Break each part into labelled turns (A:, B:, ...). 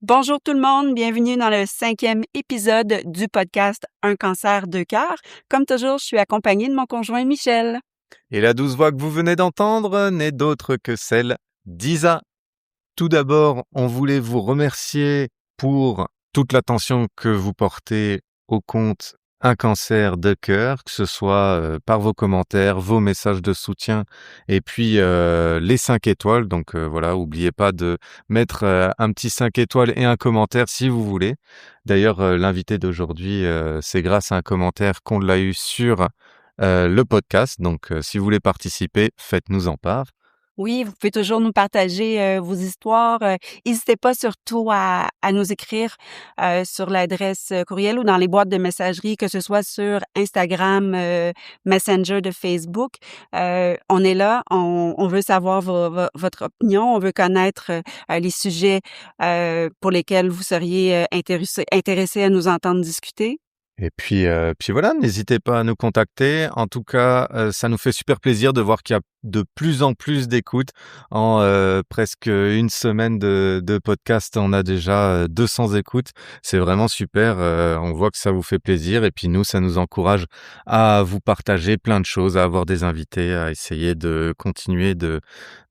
A: Bonjour tout le monde, bienvenue dans le 5e épisode du podcast Un cancer de cœur. Comme toujours, je suis accompagnée de mon conjoint Michel.
B: Et la douce voix que vous venez d'entendre n'est d'autre que celle d'Isa. Tout d'abord, on voulait vous remercier pour toute l'attention que vous portez au compte Un cancer de cœur, que ce soit par vos commentaires, vos messages de soutien et puis les 5 étoiles. Donc voilà, n'oubliez pas de mettre un petit 5 étoiles et un commentaire si vous voulez. D'ailleurs, l'invité d'aujourd'hui, c'est grâce à un commentaire qu'on l'a eu sur le podcast. Donc si vous voulez participer, faites-nous en part.
A: Oui, vous pouvez toujours nous partager vos histoires. N'hésitez pas surtout à nous écrire sur l'adresse courriel ou dans les boîtes de messagerie, que ce soit sur Instagram, Messenger de Facebook. On est là, on veut savoir votre opinion, on veut connaître les sujets pour lesquels vous seriez intéressé à nous entendre discuter.
B: Et puis voilà, n'hésitez pas à nous contacter. En tout cas, ça nous fait super plaisir de voir qu'il y a de plus en plus d'écoutes. En presque une semaine de podcast, on a déjà 200 écoutes. C'est vraiment super. On voit que ça vous fait plaisir. Et puis nous, ça nous encourage à vous partager plein de choses, à avoir des invités, à essayer de continuer de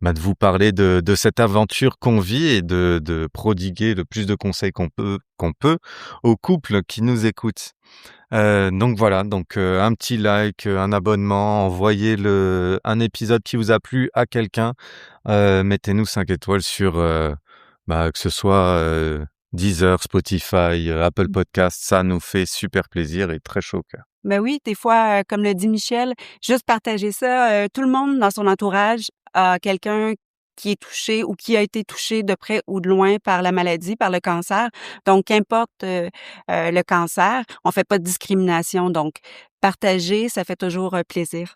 B: vous parler de cette aventure qu'on vit et de prodiguer le plus de conseils qu'on peut aux couples qui nous écoutent. Donc voilà, un petit like, un abonnement, envoyez un épisode qui vous a plu à quelqu'un, mettez-nous 5 étoiles sur, que ce soit Deezer, Spotify, Apple Podcast, ça nous fait super plaisir et très chaud au cœur.
A: Ben oui, des fois, comme le dit Michel, juste partager ça. Tout le monde dans son entourage a quelqu'un qui est touché ou qui a été touché de près ou de loin par la maladie, par le cancer. Donc, qu'importe le cancer, on fait pas de discrimination. Donc, partager, ça fait toujours plaisir.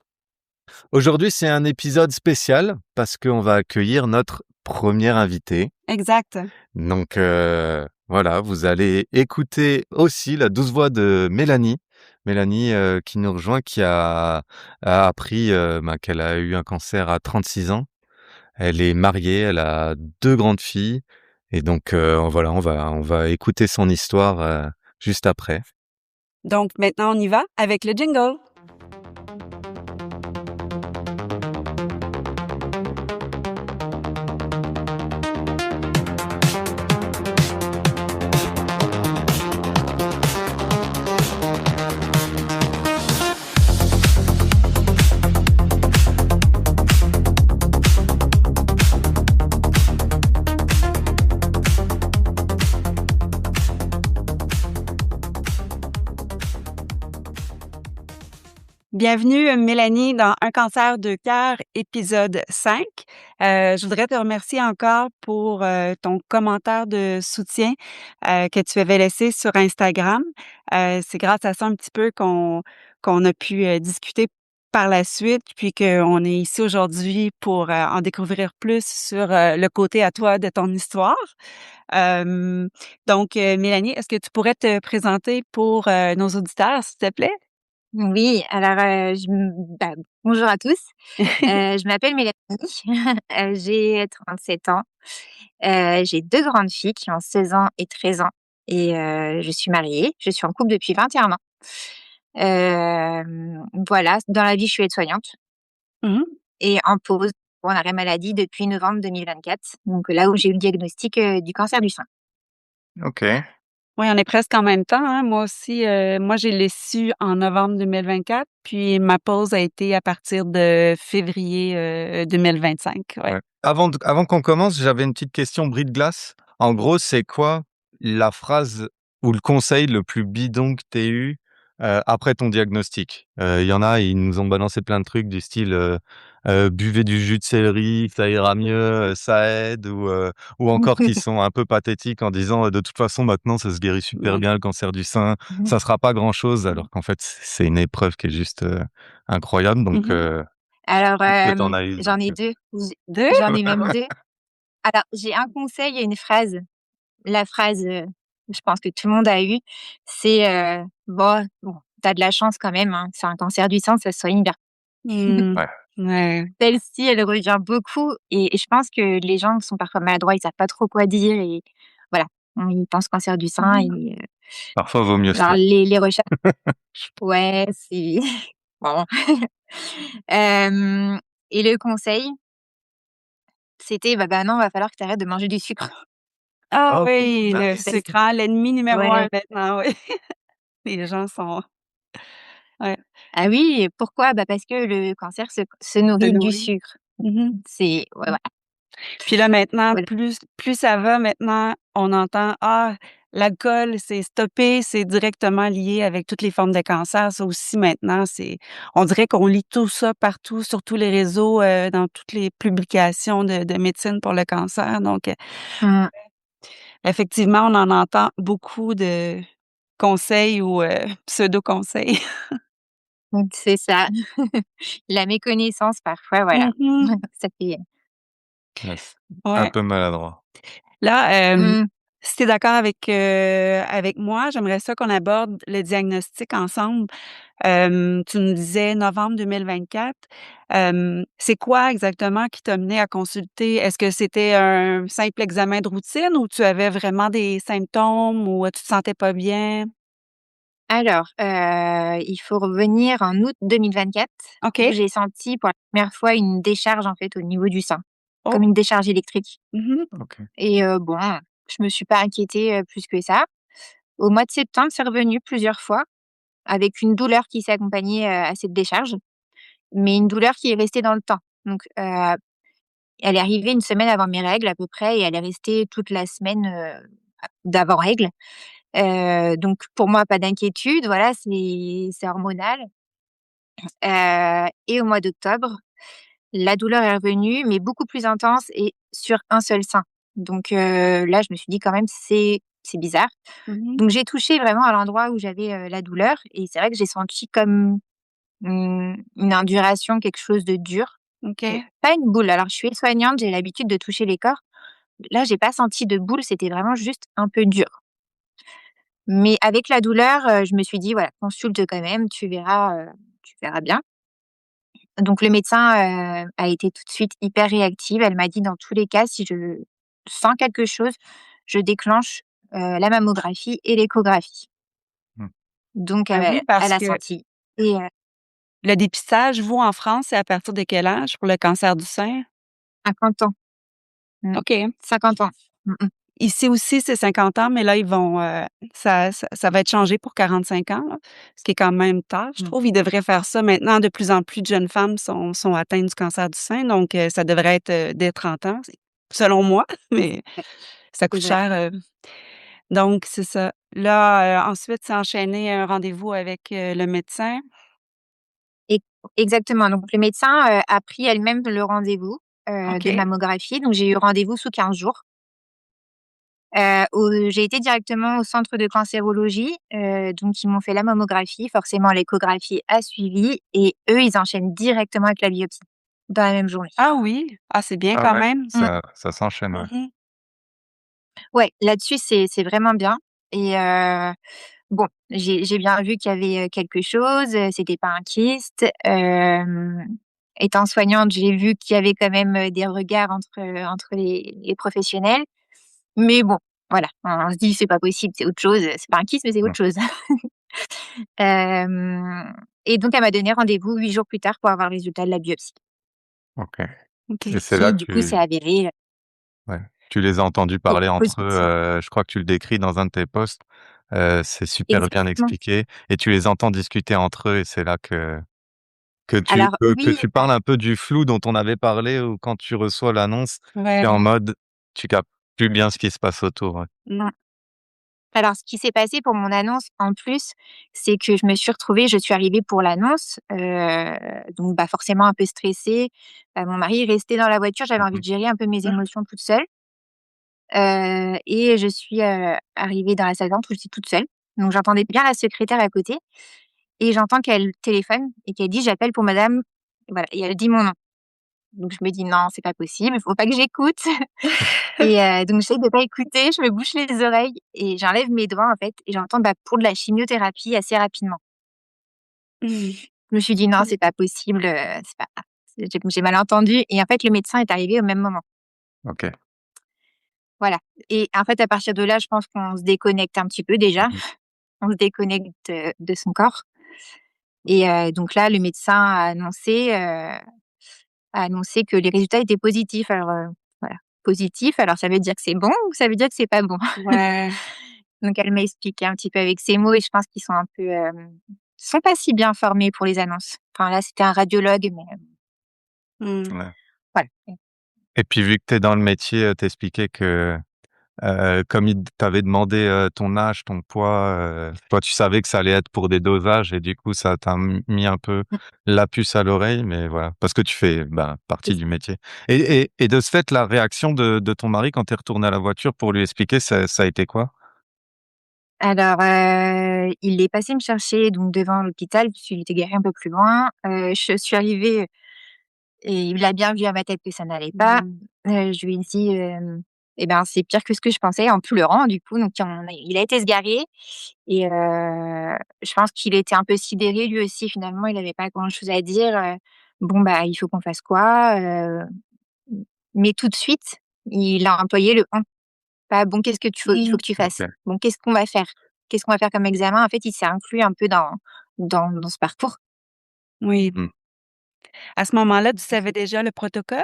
B: Aujourd'hui, c'est un épisode spécial parce qu'on va accueillir notre premier invité.
A: Exact.
B: Donc voilà, vous allez écouter aussi la douce voix de Mélanie. Mélanie qui nous rejoint, qui a appris qu'elle a eu un cancer à 36 ans. Elle est mariée, elle a 2 grandes filles et donc voilà, on va écouter son histoire juste après.
A: Donc, maintenant, on y va avec le jingle. Bienvenue, Mélanie, dans Un cancer de cœur, épisode 5. Je voudrais te remercier encore pour ton commentaire de soutien que tu avais laissé sur Instagram. C'est grâce à ça un petit peu qu'on a pu discuter par la suite, puis qu'on est ici aujourd'hui pour en découvrir plus sur le côté à toi de ton histoire. Donc, Mélanie, est-ce que tu pourrais te présenter pour nos auditeurs, s'il te plaît?
C: Oui, alors, bonjour à tous. Je m'appelle Mélanie, j'ai 37 ans. J'ai 2 grandes filles qui ont 16 ans et 13 ans et je suis mariée. Je suis en couple depuis 21 ans. Voilà, dans la vie, je suis aide-soignante
A: Mmh.
C: et en pause pour un arrêt maladie depuis novembre 2024, donc là où j'ai eu le diagnostic, du cancer du sein.
B: OK.
A: Oui, on est presque en même temps, hein. Moi aussi, moi, je l'ai su en novembre 2024, puis ma pause a été à partir de février 2025. Ouais.
B: Ouais. Avant qu'on commence, j'avais une petite question bris de glace. En gros, c'est quoi la phrase ou le conseil le plus bidon que tu aies eu après ton diagnostic? Il y en a, ils nous ont balancé plein de trucs du style buvez du jus de céleri, ça ira mieux, ça aide, ou encore qui sont un peu pathétiques en disant de toute façon maintenant ça se guérit super
A: Ouais.
B: bien le cancer du sein, ça sera pas grand-chose, alors qu'en fait c'est une épreuve qui est juste incroyable. Donc
A: Mmh.
C: Alors,
B: que t'en as eu.
C: j'en
B: Donc,
C: ai 2.
A: Deux?
C: J'en ai même 2. Alors, j'ai un conseil et une phrase. La phrase, je pense que tout le monde a eu, c'est, bon, tu de la chance quand même, hein, c'est un cancer du sein, ça se soigne bien».
A: Mmh.
B: ouais.
A: Ouais.
C: Celle-ci, elle revient beaucoup et je pense que les gens sont parfois maladroits, ils savent pas trop quoi dire et voilà. Il pense cancer du sein
A: Mmh.
C: et
B: Parfois, vaut mieux se
C: alors
B: taire.
C: les recherches ouais, c'est bon. Hem et le conseil, c'était: «Bah, non, va falloir que tu arrêtes de manger du sucre».
A: Ah
B: Oh,
A: oui, le
C: Parce
A: sucre, hein, l'ennemi numéro un
C: ouais.
A: maintenant, oui. Les gens sont ouais,
C: Ah oui, et pourquoi? Bah, parce que le cancer se
A: se
C: nourrit du
A: nourrir.
C: sucre.
A: Mmh.
C: C'est ouais, voilà,
A: Puis là, maintenant,
C: voilà.
A: plus ça va, maintenant, on entend: «Ah, l'alcool, c'est stoppé, c'est directement lié avec toutes les formes de cancer». Ça aussi, maintenant, on dirait qu'on lit tout ça partout, sur tous les réseaux, dans toutes les publications de médecine pour le cancer. Donc,
C: Mmh.
A: effectivement, on en entend beaucoup de conseils ou, pseudo-conseils.
C: C'est ça. La méconnaissance parfois, voilà.
A: Mmh.
C: Ça fait
B: là, c'est un
A: Ouais.
B: peu maladroit.
A: Là,
C: mmh.
A: si tu es d'accord avec moi, j'aimerais ça qu'on aborde le diagnostic ensemble. Tu nous disais novembre 2024. C'est quoi exactement qui t'a mené à consulter? Est-ce que c'était un simple examen de routine ou tu avais vraiment des symptômes ou tu te sentais pas bien?
C: Alors, il faut revenir en août 2024 où
A: OK.
C: j'ai senti pour la première fois une décharge, en fait, au niveau du sein,
A: Oh.
C: comme une décharge électrique
A: Mmh.
B: OK.
C: et bon, je me suis pas inquiétée, plus que ça. Au mois de septembre, c'est revenu plusieurs fois avec une douleur qui s'est accompagnée, à cette décharge, mais une douleur qui est restée dans le temps. Donc, elle est arrivée une semaine avant mes règles à peu près et elle est restée toute la semaine, d'avant règles. Donc pour moi, pas d'inquiétude, voilà, c'est hormonal. Et au mois d'octobre, la douleur est revenue, mais beaucoup plus intense et sur un seul sein. Donc là, je me suis dit: «Quand même, c'est bizarre».
A: Mmh.
C: Donc j'ai touché vraiment à l'endroit où j'avais, la douleur et c'est vrai que j'ai senti comme, une induration, quelque chose de dur, mais
A: OK.
C: pas une boule. Alors je suis aide-soignante, j'ai l'habitude de toucher les corps. Là, j'ai pas senti de boule, c'était vraiment juste un peu dur. Mais avec la douleur, je me suis dit: «Voilà, consulte quand même, tu verras bien». Donc le médecin, a été tout de suite hyper réactive. Elle m'a dit: «Dans tous les cas, si je sens quelque chose, je déclenche, la mammographie et l'échographie».
B: Mmh.
C: Donc
A: Ben oui,
C: elle
A: parce
C: a
A: que
C: senti et
A: le dépistage, vous, en France, c'est à partir de quel âge pour le cancer du sein?
C: 50 ans. Mmh.
A: OK.
C: 50 ans. Mmh mh.
A: Ici aussi, c'est 50 ans, mais là, ils vont, ça va être changé pour 45 ans, là, ce qui est quand même tard, je
C: Mmh.
A: trouve. Ils devraient faire ça maintenant. De plus en plus de jeunes femmes sont atteintes du cancer du sein, donc ça devrait être, dès 30 ans, selon moi, mais
C: Ouais,
A: ça
C: c'est
A: coûte
C: vrai.
A: cher, donc c'est ça. Là, ensuite, c'est enchaîner un rendez-vous avec, le médecin.
C: E exactement. Donc le médecin, a pris elle-même le rendez-vous, de
A: OK.
C: mammographie. Donc j'ai eu rendez-vous sous 15 jours. Au J'ai été directement au centre de cancérologie, donc ils m'ont fait la mammographie, forcément l'échographie a suivi et eux, ils enchaînent directement avec la biopsie, dans la même journée.
A: Ah oui? Ah, c'est bien
B: Ah
A: quand
B: ouais,
A: même.
C: Mmh.
B: ça s'enchaîne, ouais.
A: Mmh.
C: Ouais, là-dessus, c'est vraiment bien et bon, j'ai bien vu qu'il y avait, quelque chose, c'était pas un kyste. Étant soignante, j'ai vu qu'il y avait quand même, des regards entre les professionnels. Mais bon, voilà, on se dit: «C'est pas possible, c'est autre chose, c'est pas un kyste, mais c'est
B: Mmh.
C: autre chose». Et donc elle m'a donné rendez-vous 8 jours plus tard pour avoir le résultat de la biopsie
B: OK, et
A: OK.
B: c'est là
C: qui
B: que
C: du coup s'est avéré,
B: ouais, tu les as entendus parler entre eux,
C: positif.
B: je crois que tu le décris dans un de tes posts, c'est super bien
C: Exactement.
B: expliqué et tu les entends discuter entre eux et c'est là que tu
C: Alors
B: que
C: oui,
B: tu parles un peu du flou dont on avait parlé ou quand tu reçois l'annonce, tu es
A: Ouais.
B: en mode tu captes plus bien ce qui se passe autour, ouais.
A: Mmh.
C: alors ce qui s'est passé pour mon annonce en plus, c'est que je suis arrivée pour l'annonce, donc bah, forcément un peu stressée. Mon mari est resté dans la voiture, j'avais
B: Mmh
C: envie
B: mh.
C: de gérer un peu mes
A: Mmh.
C: émotions toute seule, et je suis, arrivée dans la salle d'attente où j'étais toute seule. Donc j'entendais bien la secrétaire à côté et j'entends qu'elle téléphone et qu'elle dit: «J'appelle pour madame», voilà, et elle dit mon nom. Donc je me dis: «Non, c'est pas possible, il faut pas que j'écoute». Et donc j'essaie de pas écouter, je me bouche les oreilles et j'enlève mes doigts, en fait, et j'entends: «Bah, pour de la chimiothérapie», assez rapidement.
A: Mmh.
C: Je me suis dit: «Non, c'est pas possible, c'est pas, j'ai mal entendu», et en fait, le médecin est arrivé au même moment.
B: OK.
C: Voilà. Et en fait, à partir de là, je pense qu'on se déconnecte un petit peu déjà.
B: Mmh.
C: On se déconnecte de son corps. Et donc là, le médecin a annoncé que les résultats étaient positifs. Alors, voilà, positif, alors ça veut dire que c'est bon ou ça veut dire que c'est pas bon?
A: Ouais.
C: Donc elle m'a expliqué un petit peu avec ses mots et je pense qu'ils sont un peu, sont pas si bien formés pour les annonces. Enfin là, c'était un radiologue, mais
A: Mmh.
B: Ouais.
C: voilà.
B: Et puis vu que tu es dans le métier, tu que, comme il t'avait demandé, ton âge, ton poids, toi tu savais que ça allait être pour des dosages et du coup ça t'a mis un peu
C: Mmh,
B: la puce à l'oreille, mais voilà, parce que tu fais, ben,
C: c'est
B: partie du
C: ça.
B: métier. Et de ce fait, la réaction de ton mari quand tu es retournée à la voiture pour lui expliquer, ça a été quoi?
C: Alors, il est passé me chercher donc devant l'hôpital puisqu'il était garé un peu plus loin. Je suis arrivée et il a bien vu à ma tête que ça n'allait pas.
A: Mmh.
C: Je lui ai dit, «Eh ben, c'est pire que ce que je pensais», en pleurant du coup. Donc il a été se garer et je pense qu'il était un peu sidéré lui aussi finalement, il avait pas grand chose à dire, «Bon, bah, il faut qu'on fasse quoi?» Mais tout de suite, il a employé le «on». Pas: «Bon, qu'est-ce que il faut
A: Mmh.
C: que tu fasses?
B: OK.
C: Bon, qu'est-ce qu'on va faire? Qu'est-ce qu'on va faire comme examen?» En fait, il s'est inclus un peu dans ce parcours.
A: Oui.
B: Mmh.
A: À ce moment-là, tu savais déjà le protocole?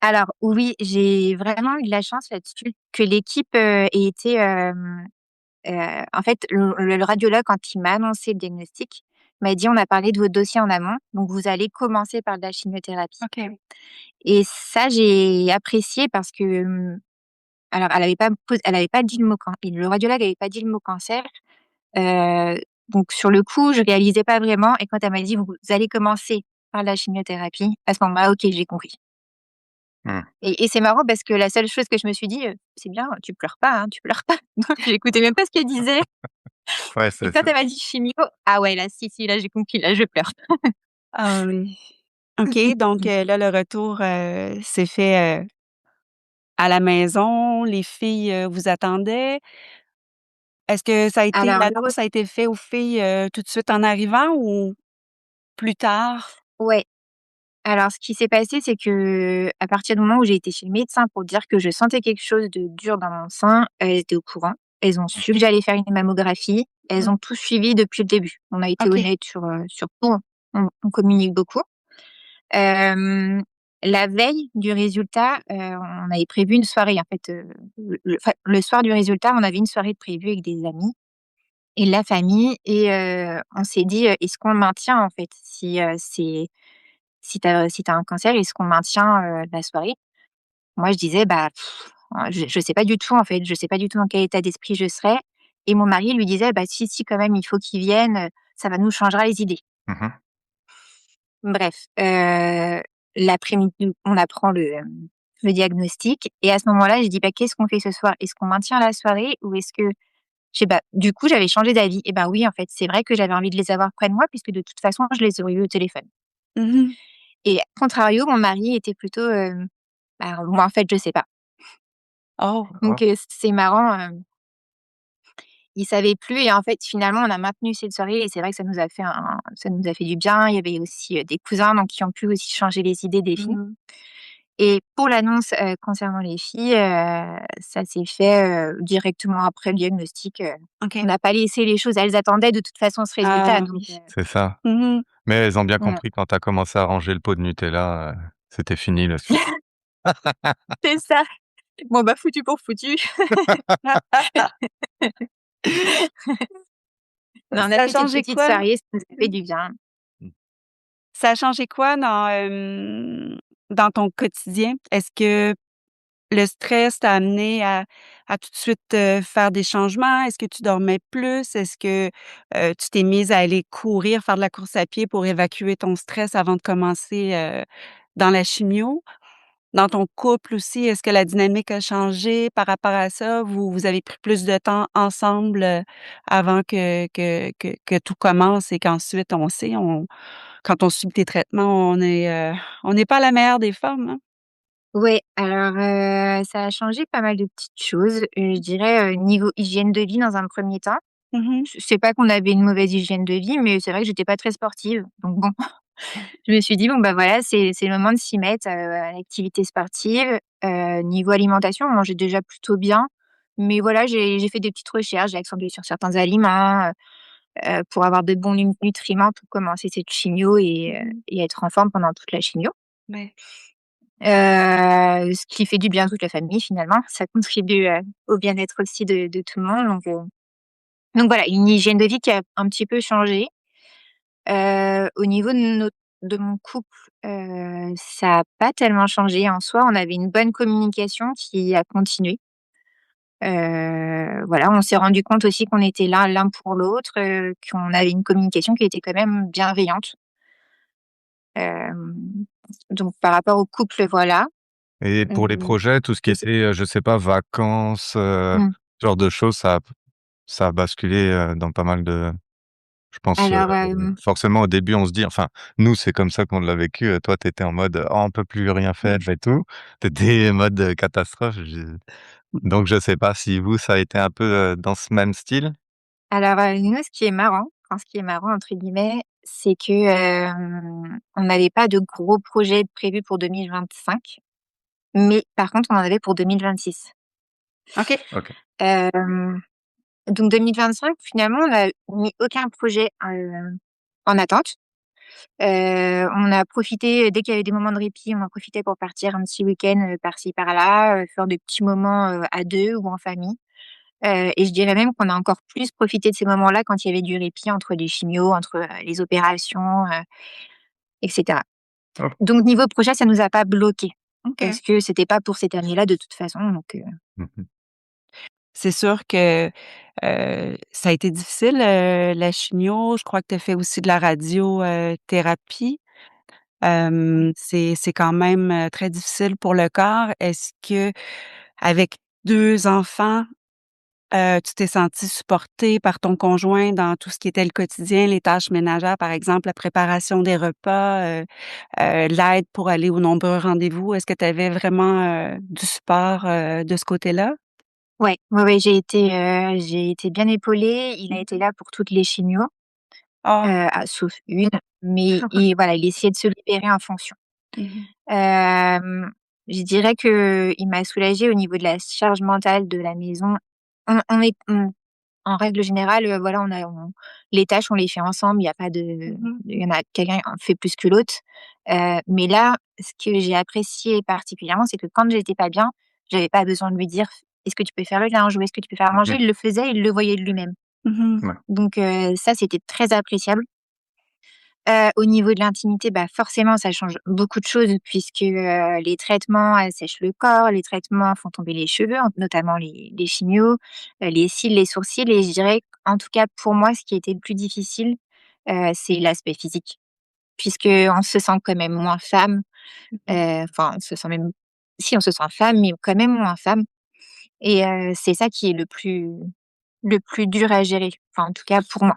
C: Alors oui, j'ai vraiment eu de la chance là-dessus que l'équipe, ait été, en fait, le radiologue, quand il m'a annoncé le diagnostic, m'a dit: «On a parlé de votre dossier en amont, donc vous allez commencer par de la chimiothérapie»
A: OK.
C: et ça, j'ai apprécié parce que, alors elle avait pas dit le radiologue avait pas dit le mot cancer. Heu, donc sur le coup, je réalisais pas vraiment et quand elle m'a dit: «Vous allez commencer par la chimiothérapie», à ce moment-là, OK, j'ai compris
B: Mmh.
C: et c'est marrant parce que la seule chose que je me suis dit, «C'est bien, tu pleures pas, hein, tu pleures pas». Donc j'écoutais même pas ce qu'elle disait
B: Ouais,
C: et
B: c'est
C: quand
B: ça.
C: elle m'a dit: «Chimio», ah ouais, là, si, si, là, j'ai compris, là, je pleure.
A: Ah oui. OK, donc là, le retour, s'est fait, à la maison. Les filles, vous attendaient. Est-ce que
C: Alors
A: l'annonce a été fait aux filles, tout de suite en arrivant ou plus tard?
C: ouais, alors ce qui s'est passé, c'est qu'à partir du moment où j'ai été chez le médecin pour dire que je sentais quelque chose de dur dans mon sein, elles étaient au courant. Elles ont su que
A: OK.
C: j'allais faire une mammographie. Elles
A: Mmh.
C: ont tout suivi depuis le début. On a été
A: OK.
C: honnêtes sur tout. On communique beaucoup. Hem, la veille du résultat, on avait prévu une soirée en fait, le soir du résultat, on avait une soirée de prévue avec des amis et la famille et on s'est dit: «Est-ce qu'on le maintient en fait? Si tu as un cancer, est-ce qu'on maintient, la soirée?» Moi je disais: «Bah, je sais pas du tout en fait, je sais pas du tout dans quel état d'esprit je serai» et mon mari lui disait: «Bah si, si quand même, il faut qu'ils viennent, ça va nous changera les idées».
B: Mmh.
C: Bref, l'après-midi, on apprend le diagnostic et à ce moment-là, je dis: «Bah, qu'est-ce qu'on fait ce soir? Est-ce qu'on maintient la soirée ou est-ce que» je sais pas, du coup, j'avais changé d'avis et ben, oui, en fait, c'est vrai que j'avais envie de les avoir près de moi puisque de toute façon, je les aurais eus au téléphone
A: Mmh.
C: et à contrario, mon mari était plutôt, bah, moi, en fait, je sais pas.
A: Oh!
C: Donc
B: D'accord.
C: c'est marrant, il savait plus et en fait, finalement, on a maintenu cette soirée et c'est vrai que ça nous a fait du bien. Il y avait aussi, des cousins donc qui ont pu aussi changer les idées des filles.
A: Mmh.
C: Et pour l'annonce, concernant les filles, ça s'est fait, directement après le diagnostic, on
A: OK.
C: n'a pas laissé les choses elles attendaient de toute façon ce résultat
A: Ah
C: donc
A: oui.
B: C'est ça.
A: Mmh.
B: Mais elles ont bien
C: voilà.
B: compris quand tu as commencé à ranger le pot de Nutella, c'était fini la suite.
C: C'est ça. Bon, bah, foutu pour foutu. Non, on a
A: Ça a
C: fait cette
A: changé
C: petite
A: quoi?
C: soirée, ça nous a fait
A: Mmh.
C: du bien.
B: Mmh.
A: Ça a changé quoi dans ton quotidien? Est-ce que le stress t'a amené à tout de suite, faire des changements? Est-ce que tu dormais plus? Est-ce que, tu t'es mise à aller courir, faire de la course à pied pour évacuer ton stress avant de commencer, dans la chimio? Dans ton couple aussi, est-ce que la dynamique a changé par rapport à ça? Vous avez pris plus de temps ensemble, avant que tout commence et qu'ensuite on sait, quand on subit des traitements, on n'est pas la meilleure des formes, hein?
C: Ouais, alors, ça a changé pas mal de petites choses, je dirais, niveau hygiène de vie dans un premier temps.
A: Mmh mh.
C: C'est pas qu'on avait une mauvaise hygiène de vie, mais c'est vrai que j'étais pas très sportive, donc bon. Je me suis dit: «Bon, bah, voilà, c'est le moment de s'y mettre, à l'activité sportive». Niveau alimentation, on mangeait déjà plutôt bien, mais voilà, j'ai fait des petites recherches, j'ai accentué sur certains aliments, pour avoir de bons nutriments pour commencer cette chimio et être en forme pendant toute la chimio.
A: Ouais.
C: Ce qui fait du bien à toute la famille finalement. Ça contribue, au bien-être aussi de tout le monde donc voilà, une hygiène de vie qui a un petit peu changé. Au niveau de mon couple, ça a pas tellement changé en soi. On avait une bonne communication qui a continué. Voilà, on s'est rendu compte aussi qu'on était là l'un pour l'autre, qu'on avait une communication qui était quand même bienveillante. Hem, donc par rapport au couple, voilà.
B: Et pour les
C: Mmh,
B: projets, tout ce qui
C: et c'est
B: était, je sais pas, vacances,
C: mmh.
B: ce genre de choses, ça a basculé, dans pas mal de je pense,
C: Alors,
B: forcément au début on se dit enfin, nous c'est comme ça qu'on l'a vécu, toi tu étais en mode: «Oh on peut plus rien faire et tout». Tu étais mode, catastrophe, donc je sais pas si vous ça a été un peu, dans ce même style?
C: nous, ce qui est marrant, enfin, «ce qui est marrant» entre guillemets, c'est que, on n'avait pas de gros projets prévus pour 2025, mais par contre, on en avait pour 2026.
A: OK.
B: OK.
C: Hem, donc 2025, finalement, on n'a mis aucun projet, en attente. On a profité, dès qu'il y avait des moments de répit, on en profitait pour partir un petit week-end, par-ci par-là, faire des petits moments, à 2 ou en famille. Et je dirais même qu'on a encore plus profité de ces moments-là quand il y avait du répit entre les chimios, entre, les opérations, et cetera.
B: Oh.
C: Donc niveau projet, ça nous a pas bloqués
A: OK.
C: parce que c'était pas pour cette année-là de toute façon, donc
B: Mmh mh.
A: C'est sûr que, ça a été difficile, la chimio. Je crois que tu as fait aussi de la radiothérapie. C'est quand même, très difficile pour le corps. Est-ce qu'avec 2 enfants, tu t'es sentie supportée par ton conjoint dans tout ce qui était le quotidien, les tâches ménagères, par exemple, la préparation des repas, l'aide pour aller aux nombreux rendez-vous? Est-ce que tu avais vraiment, du support, de ce côté-là?
C: ouais, ouais, ouais, j'ai été bien épaulée. Il a été là pour toutes les chimios,
A: Ah!
C: sauf une, mais voilà, il essayait de se libérer en fonction.
A: Mmh.
C: Hem, je dirais qu'il m'a soulagée au niveau de la charge mentale de la maison. On en règle générale, voilà, les tâches, on les fait ensemble. Il y a pas de
A: Mmh.
C: il y en a quelqu'un en fait plus que l'autre. Mais là, ce que j'ai apprécié particulièrement, c'est que quand j'étais pas bien, j'avais pas besoin de lui dire: «Est-ce que tu peux faire le linge?» ou «Est-ce que tu peux faire à manger?»
B: Mmh.
C: Il le faisait, il le voyait de lui-même.
A: Mmh.
B: Ouais.
C: Donc ça, c'était très appréciable. Au niveau de l'intimité, bah, forcément, ça change beaucoup de choses puisque, les traitements assèchent le corps, les traitements font tomber les cheveux, notamment les chimios, les cils, les sourcils et je dirais en tout cas pour moi, ce qui était le plus difficile, c'est l'aspect physique. Puisqu'on se sent quand même moins femme,
A: Mmh.
C: enfin on se sent même si on se sent femme, mais quand même moins femme et c'est ça qui est le plus dur à gérer, enfin en tout cas pour moi.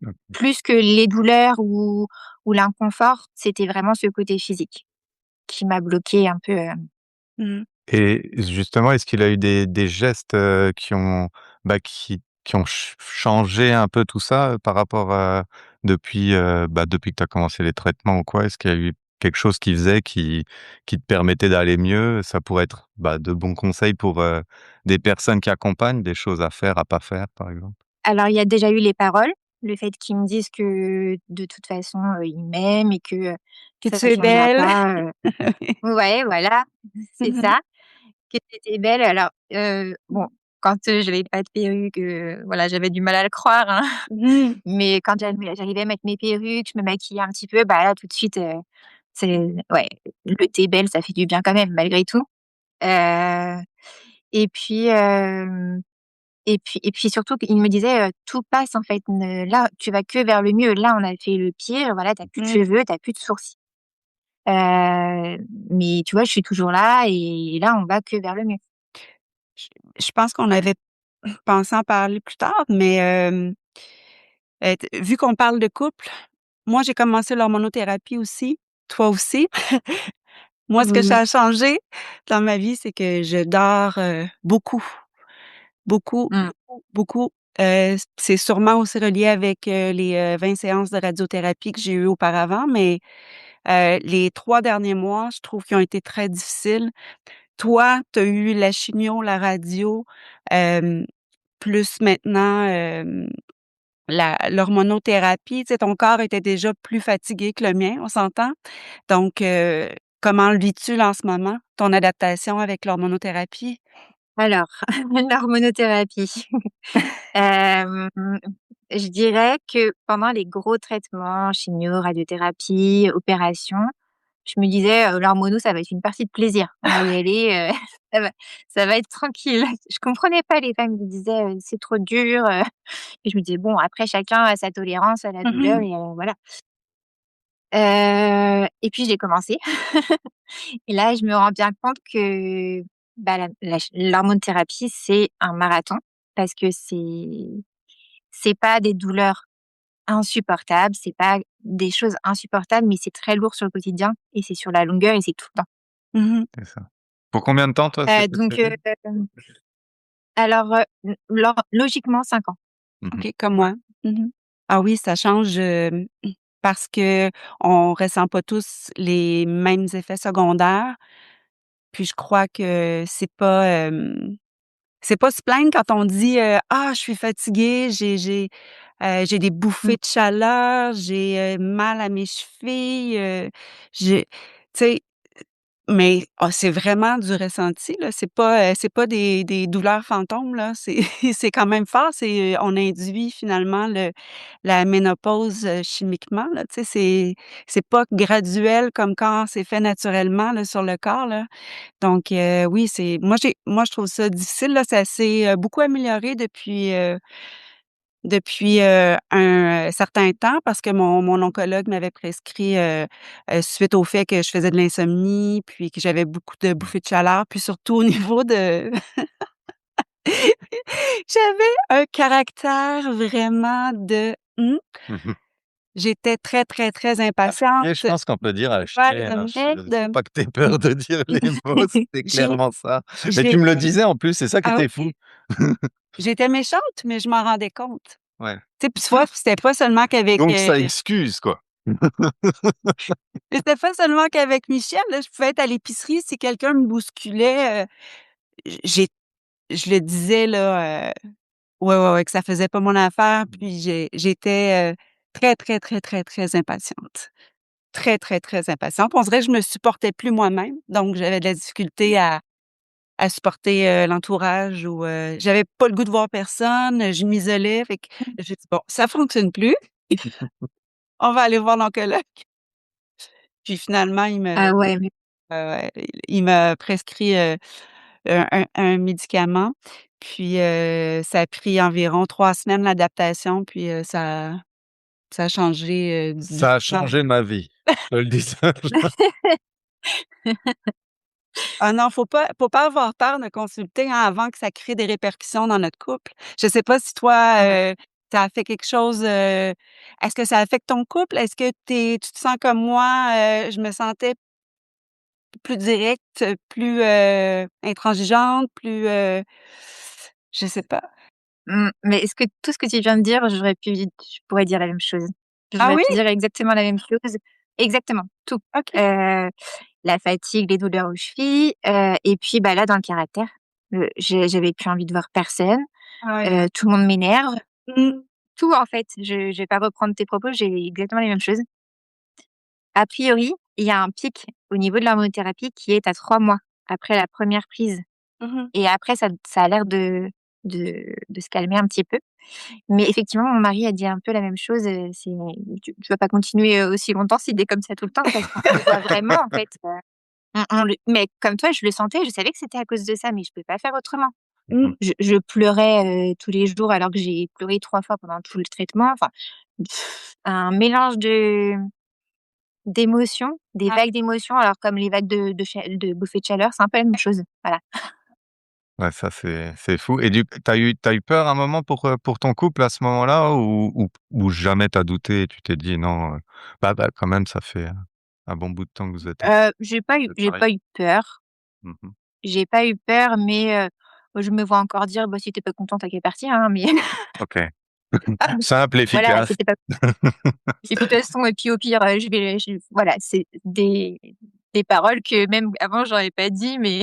B: Mmh.
C: Plus que les douleurs ou l'inconfort, c'était vraiment ce côté physique qui m'a bloquée un peu,
A: Mmh.
B: Et justement, est-ce qu'il a eu des gestes, qui ont, bah, qui ont changé un peu tout ça, par rapport à depuis, bah, depuis que tu as commencé les traitements ou quoi? Est-ce qu'il y a eu quelque chose qu'il faisait qui te permettait d'aller mieux? Ça pourrait être, bah, de bons conseils pour, des personnes qui accompagnent, des choses à faire, à pas faire, par exemple?
C: alors il y a déjà eu les paroles, le fait qu'ils me disent que de toute façon, ils m'aiment et que,
A: Que
C: ça
A: tu es
C: changera
A: belle.
C: pas, ouais, voilà, c'est
A: Mmh mh.
C: ça, que j'étais belle. Alors, bon, quand, j'avais pas de perruque, voilà, j'avais du mal à le croire, hein,
A: Mmh.
C: mais quand j'arrivais à mettre mes perruques, je me maquillais un petit peu, bah, là, tout de suite, c'est ouais, le «tu es belle», ça fait du bien quand même malgré tout. Heu et puis, et puis surtout qu'il me disait, «Tout passe en fait, là, tu vas que vers le mieux. Là, on a fait le pire, voilà, tu as plus de
A: Mmh.
C: cheveux, tu as plus de sourcils. Mais tu vois, je suis toujours là et là, on va que vers le mieux».
A: Je je pense qu'on avait pensé en parler plus tard, mais, t vu qu'on parle de couple, moi, j'ai commencé l'hormonothérapie aussi, toi aussi. Moi, ce que
C: Mmh.
A: ça a changé dans ma vie, c'est que je dors, beaucoup, beaucoup,
C: Mmh.
A: beaucoup, beaucoup. C'est sûrement aussi relié avec, les, 20 séances de radiothérapie que j'ai eues auparavant, mais, les 3 derniers mois, je trouve qu'ils ont été très difficiles. Toi, tu as eu la chimio, la radio, hem, plus maintenant, la l'hormonothérapie. Tu sais, ton corps était déjà plus fatigué que le mien, on s'entend? Donc, comment le vis-tu là en ce moment, ton adaptation avec l'hormonothérapie?
C: Alors, l'hormonothérapie. Hem, je dirais que pendant les gros traitements, chimio, radiothérapie, opération, je me disais, «L'hormono, ça va être une partie de plaisir. On va y aller, ça va ça va être tranquille». Je comprenais pas les femmes qui disaient, «C'est trop dur», et je me disais: «Bon, après chacun a sa tolérance à la douleur
A: Mmh.
C: et voilà». Et puis j'ai commencé et là, je me rends bien compte que, bah, l'hormonothérapie, c'est un marathon parce que c'est pas des douleurs insupportables, c'est pas des choses insupportables, mais c'est très lourd sur le quotidien et c'est sur la longueur et c'est tout le temps.
A: Mmh.
B: C'est ça. Pour combien de temps, toi, cette
C: Donc
B: série?
C: alors, logiquement 5 ans.
B: Mmh.
A: OK, comme moi. Mmh. Ah oui, ça change, parce qu'on ressent pas tous les mêmes effets secondaires. Puis je crois que c'est pas se plaindre quand on dit, «Ah, je suis fatigué, j'ai des bouffées
C: Mmh.
A: de chaleur, j'ai, mal à mes chevilles, j'ai» tu sais? Mais c'est vraiment du ressenti, là, c'est pas des douleurs fantômes, là, c'est c'est quand même fort, on induit finalement la ménopause, chimiquement, là, tu sais? C'est pas graduel comme quand c'est fait naturellement, là, sur le corps, là. Donc oui, moi je trouve ça difficile, là, ça s'est, beaucoup amélioré depuis un certain temps parce que mon oncologue m'avait prescrit, suite au fait que je faisais de l'insomnie, puis que j'avais beaucoup de
B: Mmh.
A: bouffées de chaleur, puis surtout au niveau de j'avais un caractère vraiment
B: Mmh mh.
A: j'étais très, très, très impatiente.
B: Et je pense qu'on peut dire à
A: Ouais,
B: chienne, hein, faut
A: de
B: pas que tu aies peur de dire les mots, c'est
A: j'ai
B: clairement ça. Mais
A: j'ai
B: tu me le disais en plus, c'est ça qui
A: ah
B: était
A: oui,
B: fou.
A: j'étais méchante, mais je m'en rendais compte.
B: Ouais.
A: Tu sais, puis tu vois, c'était pas seulement qu'avec,
B: Donc ça excuse, quoi.
A: c'était pas seulement qu'avec Michel, là, je pouvais être à l'épicerie, si quelqu'un me bousculait, j'ai je le disais là, ouais, ouais, ouais, que ça faisait pas mon affaire, puis j'étais, très, très, très, très, très impatiente. Très, très, très impatiente. On dirait que je me supportais plus moi-même, donc j'avais de la difficulté à supporter, l'entourage ou, j'avais pas le goût de voir personne, je m'isolais, fait que j'ai dit: «Bon, ça fonctionne plus, on va aller voir l'oncologue». Puis finalement,
C: Ah ouais, mais
A: ouais, il m'a prescrit, un médicament, puis, ça a pris environ 3 semaines l'adaptation, puis, ça a changé, du
B: Ça a
A: jour.
B: changé ma vie, je te le dis ça.
A: Ah non, faut pas avoir peur de consulter, hein, avant que ça crée des répercussions dans notre couple. Je sais pas si toi,
C: ah
A: ça a fait quelque chose, est-ce que ça affecte ton couple? Est-ce que tu te sens comme moi, je me sentais plus directe, plus, intransigeante, plus, je sais pas.
C: Mais est-ce que tout ce que tu viens de dire, je pourrais dire la même chose.
A: Ah
C: J'aurais
A: oui?
C: pu dire exactement la même chose. Exactement, tout.
A: OK.
C: Heu, la fatigue, les douleurs aux chevilles, et puis, bah, là, dans le caractère, j'avais plus envie de voir personne,
A: Ah ouais.
C: tout le monde m'énerve,
A: Mmh.
C: tout en fait. Je vais pas reprendre tes propos, j'ai exactement les mêmes choses. A priori, il y a un pic au niveau de l'hormonothérapie qui est à 3 mois après la première prise
A: Mmh mh.
C: et après ça a l'air de se calmer un petit peu. Mais effectivement, mon mari a dit un peu la même chose, c'est: «Tu vas pas continuer, aussi longtemps si tu es comme ça tout le temps», parce qu'on le voit vraiment en fait, on le mais comme toi, je le sentais, je savais que c'était à cause de ça, mais je pouvais pas faire autrement.
A: Mmh.
C: Je pleurais, tous les jours alors que j'ai pleuré 3 fois pendant tout le traitement, enfin, un mélange d'émotions, des
A: Ah.
C: vagues d'émotions, alors comme les vagues de bouffées de chaleur, c'est un peu la même chose, voilà.
B: Ouais, ça c'est fou et tu as eu peur un moment pour ton couple à ce moment-là ou jamais tu as douté et tu t'es dit: «Non, bah, quand même ça fait, un bon bout de temps que vous êtes
C: J'ai pas eu
B: séparés»?
C: j'ai pas eu peur.
B: Mmh mh.
C: J'ai pas eu peur, mais Moi, je me vois encore dire: «Bah, si tu pas content, tu qu'à partir», hein, mais
B: OK. Simple,
C: voilà,
B: efficace.
C: c'était pas et puis de toute façon et puis au pire, voilà, c'est des paroles que même avant j'aurais pas dit, mais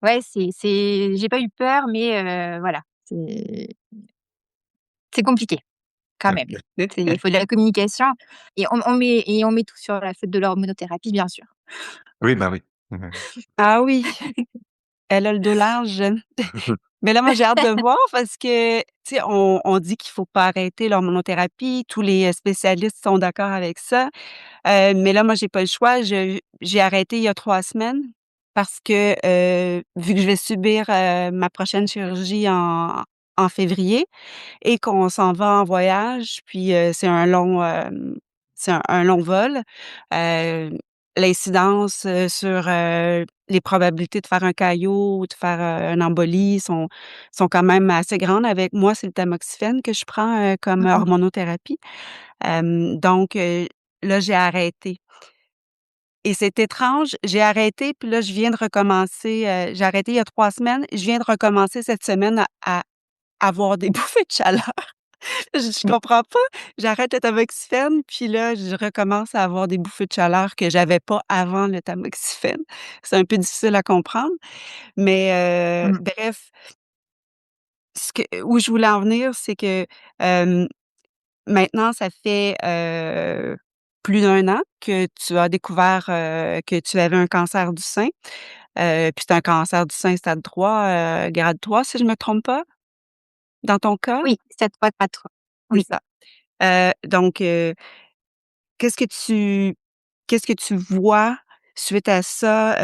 C: ouais, j'ai pas eu peur, mais voilà, c'est compliqué quand même.
B: OK.
C: Il faut de la communication et on met tout sur la faute de l'hormonothérapie, bien sûr.
B: Oui, bah, oui. Ouais.
A: Ah oui, elle a le dos large. Mais là, moi, j'ai hâte de voir parce que, tu sais, on dit qu'il faut pas arrêter l'hormonothérapie. Tous les spécialistes sont d'accord avec ça. Mais là, moi, j'ai pas le choix. J'ai arrêté il y a 3 semaines parce que, vu que je vais subir, ma prochaine chirurgie en février et qu'on s'en va en voyage, puis, c'est un long vol, heu, l'incidence, sur, les probabilités de faire un caillot ou de faire, une embolie sont quand même assez grandes. Avec moi, c'est le tamoxifène que je prends, comme
C: Mmh.
A: hormonothérapie. Donc, là, j'ai arrêté et c'est étrange, j'ai arrêté puis là, je viens de recommencer, j'ai arrêté il y a 3 semaines. Je viens de recommencer cette semaine à avoir des bouffées de chaleur. Je comprends pas. J'arrête le tamoxifène, puis là, je recommence à avoir des bouffées de chaleur que j'avais pas avant le tamoxifène. C'est un peu difficile à comprendre, mais
C: Mmh.
A: bref, ce que où je voulais en venir, c'est que, hem, maintenant, ça fait, plus d'un an que tu as découvert, que tu avais un cancer du sein, puis c'est un cancer du sein stade 3, grade 3, si je me trompe pas, dans ton cas?
C: Oui, stade 3, grade 3.
A: C'est
C: Oui.
A: ça. Donc, qu'est-ce que tu qu'est-ce que tu vois suite à ça,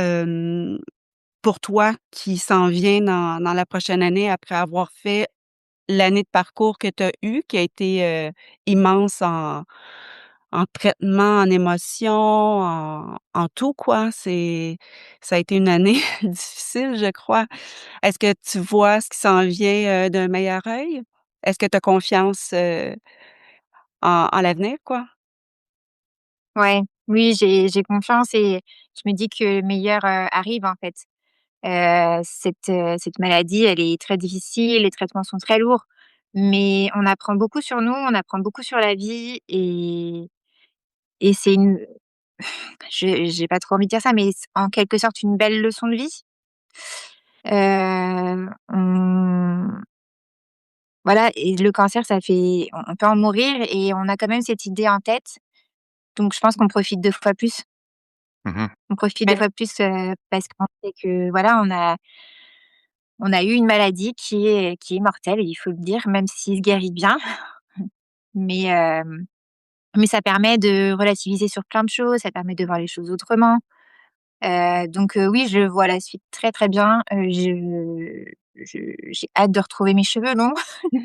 A: pour toi qui s'en vient dans la prochaine année après avoir fait l'année de parcours que tu as eue, qui a été, immense en traitement, en émotions, en tout quoi. Ça a été une année difficile, je crois. Est-ce que tu vois ce qui s'en vient, d'un meilleur œil? Est-ce que tu as confiance, en l'avenir, quoi?
C: Ouais, oui, j'ai confiance et je me dis que le meilleur, arrive, en fait. Cette maladie, elle est très difficile, les traitements sont très lourds, mais on apprend beaucoup sur nous, on apprend beaucoup sur la vie et c'est une j'ai pas trop envie de dire ça, mais c'est en quelque sorte une belle leçon de vie. On Voilà et le cancer, ça fait on peut en mourir et on a quand même cette idée en tête, donc je pense qu'on profite 2 fois plus.
B: Mmh.
C: On profite 2
A: Mais
C: fois plus, parce qu'on sait que voilà, on a eu une maladie qui est mortelle, il faut le dire, même s'il se guérit bien. Mais mais ça permet de relativiser sur plein de choses, ça permet de voir les choses autrement. Donc oui, je vois la suite très, très bien. J'ai hâte de retrouver mes cheveux longs.
A: je